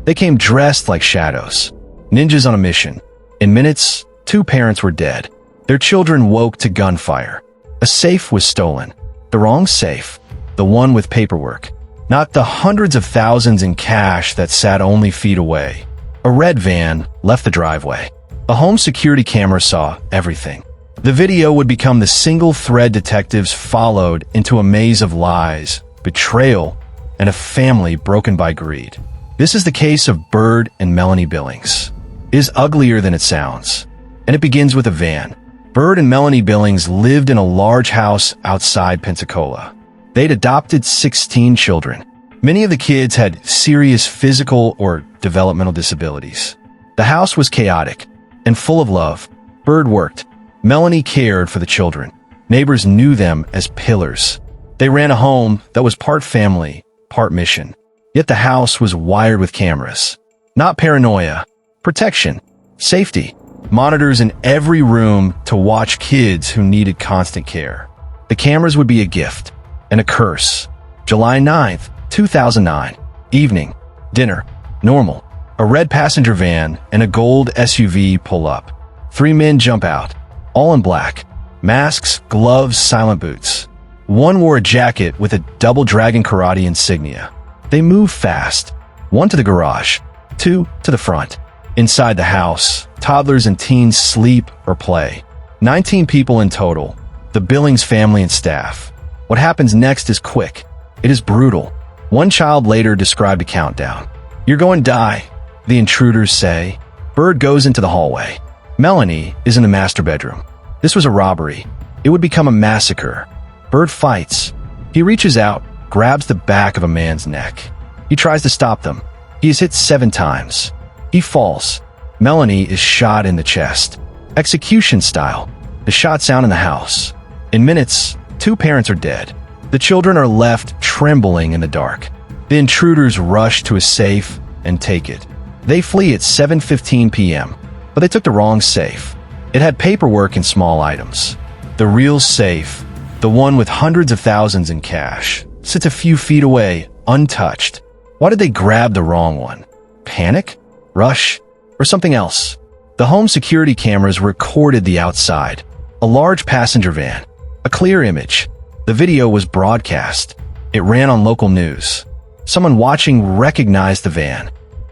They came dressed like shadows, ninjas on a mission. In minutes, 2 parents were dead. Their children woke to gunfire. A safe was stolen. The wrong safe. The one with paperwork. Not the hundreds of thousands in cash that sat only feet away. A red van left the driveway. A home security camera saw everything. The video would become the single thread detectives followed into a maze of lies, betrayal, and a family broken by greed. This is the case of Bird and Melanie Billings. It is uglier than it sounds. And it begins with a van. Bird and Melanie Billings lived in a large house outside Pensacola. They'd adopted 16 children. Many of the kids had serious physical or developmental disabilities. The house was chaotic and full of love. Bird worked. Melanie cared for the children. Neighbors knew them as pillars. They ran a home that was part family, part mission. Yet the house was wired with cameras. Not paranoia. Protection. Safety. Monitors in every room to watch kids who needed constant care. The cameras would be a gift and a curse. July 9th, 2009. Evening. Dinner. Normal. A red passenger van and a gold SUV pull up. 3 men jump out. All in black. Masks, gloves, silent boots. One wore a jacket with a double dragon karate insignia. They move fast. 1 to the garage. 2 to the front. Inside the house, toddlers and teens sleep or play. 19 people in total. The Billings family and staff. What happens next is quick. It is brutal. One child later described a countdown. "You're going to die," the intruders say. Bird goes into the hallway. Melanie is in the master bedroom. This was a robbery. It would become a massacre. Bird fights. He reaches out, grabs the back of a man's neck. He tries to stop them. He is hit 7 times. He falls. Melanie is shot in the chest. Execution style. The shots sound in the house. In minutes, 2 parents are dead. The children are left trembling in the dark. The intruders rush to a safe and take it. They flee at 7:15 p.m., but they took the wrong safe. It had paperwork and small items. The real safe, the one with hundreds of thousands in cash, sits a few feet away, untouched. Why did they grab the wrong one? Panic? Rush? Or something else? The home security cameras recorded the outside. A large passenger van. A clear image. The video was broadcast. It ran on local news. Someone watching recognized the van.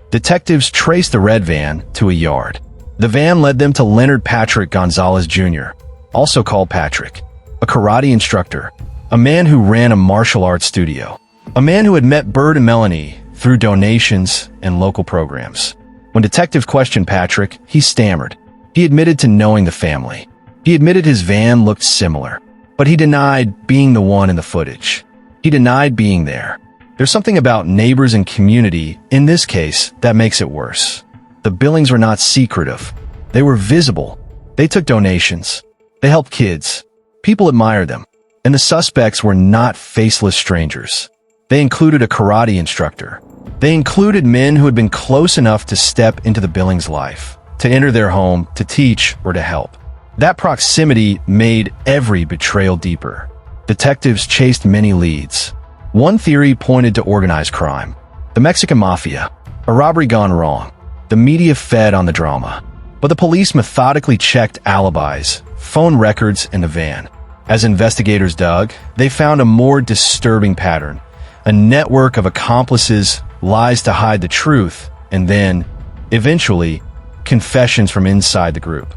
Detectives traced the red van to a yard. The van led them to Leonard Patrick Gonzalez Jr., also called Patrick, a karate instructor, a man who ran a martial arts studio, a man who had met Bird and Melanie through donations and local programs. When detectives questioned Patrick, he stammered. He admitted to knowing the family. He admitted his van looked similar, but he denied being the one in the footage. He denied being there. There's something about neighbors and community, in this case, that makes it worse. The Billings were not secretive. They were visible. They took donations. They helped kids. People admired them. And the suspects were not faceless strangers. They included a karate instructor. They included men who had been close enough to step into the Billings' life, to enter their home, to teach, or to help. That proximity made every betrayal deeper. Detectives chased many leads. One theory pointed to organized crime. The Mexican mafia. A robbery gone wrong. The media fed on the drama. But the police methodically checked alibis, phone records, and the van. As investigators dug, they found a more disturbing pattern. A network of accomplices, lies to hide the truth, and then, eventually, confessions from inside the group.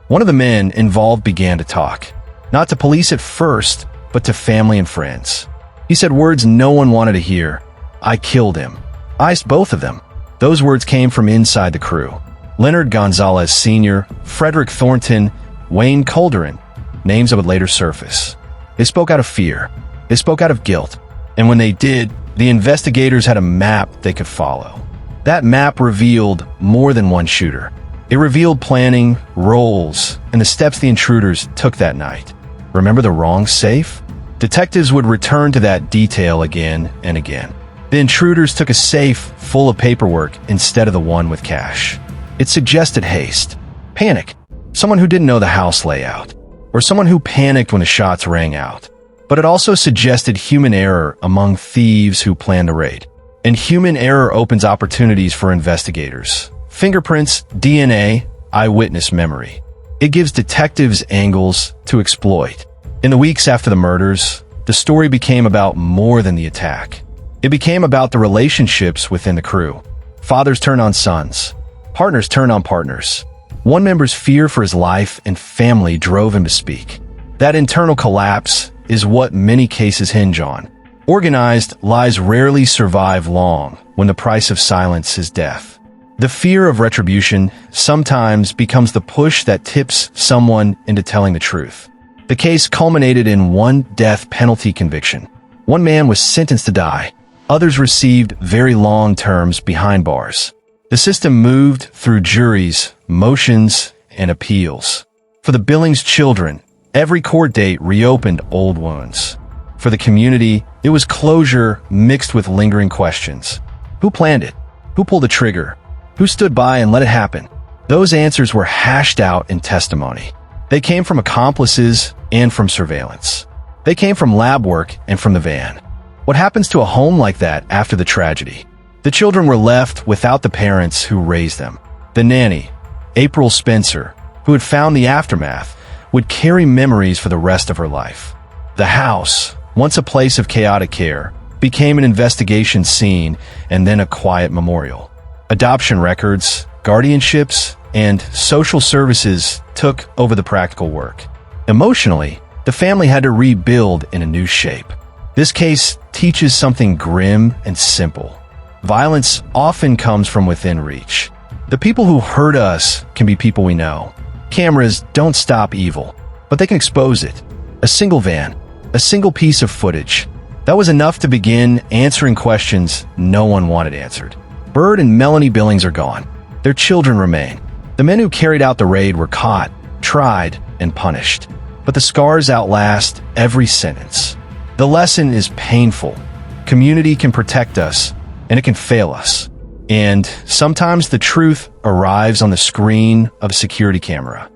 One of the men involved began to talk. Not to police at first, but to family and friends. He said words no one wanted to hear. "I killed him. Iced both of them." Those words came from inside the crew. Leonard Gonzalez Sr., Frederick Thornton, Wayne Calderon, names that would later surface. They spoke out of fear. They spoke out of guilt. And when they did, the investigators had a map they could follow. That map revealed more than one shooter. It revealed planning, roles, and the steps the intruders took that night. Remember the wrong safe? Detectives would return to that detail again and again. The intruders took a safe full of paperwork instead of the one with cash. It suggested haste, panic, someone who didn't know the house layout, or someone who panicked when the shots rang out. But it also suggested human error among thieves who planned the raid. And human error opens opportunities for investigators. Fingerprints, DNA, eyewitness memory. It gives detectives angles to exploit. In the weeks after the murders, the story became about more than the attack. It became about the relationships within the crew. Fathers turn on sons. Partners turn on partners. One member's fear for his life and family drove him to speak. That internal collapse is what many cases hinge on. Organized lies rarely survive long when the price of silence is death. The fear of retribution sometimes becomes the push that tips someone into telling the truth. The case culminated in one death penalty conviction. One man was sentenced to die. Others received very long terms behind bars. The system moved through juries, motions, and appeals. For the Billings children, every court date reopened old wounds. For the community, it was closure mixed with lingering questions. Who planned it? Who pulled the trigger? Who stood by and let it happen? Those answers were hashed out in testimony. They came from accomplices and from surveillance. They came from lab work and from the van. What happens to a home like that after the tragedy? The children were left without the parents who raised them. The nanny, April Spencer, who had found the aftermath, would carry memories for the rest of her life. The house, once a place of chaotic care, became an investigation scene and then a quiet memorial. Adoption records, guardianships, and social services took over the practical work. Emotionally, the family had to rebuild in a new shape. This case teaches something grim and simple. Violence often comes from within reach. The people who hurt us can be people we know. Cameras don't stop evil, but they can expose it. A single van, a single piece of footage. That was enough to begin answering questions no one wanted answered. Bird and Melanie Billings are gone. Their children remain. The men who carried out the raid were caught, tried, and punished. But the scars outlast every sentence. The lesson is painful. Community can protect us, and it can fail us. And sometimes the truth arrives on the screen of a security camera.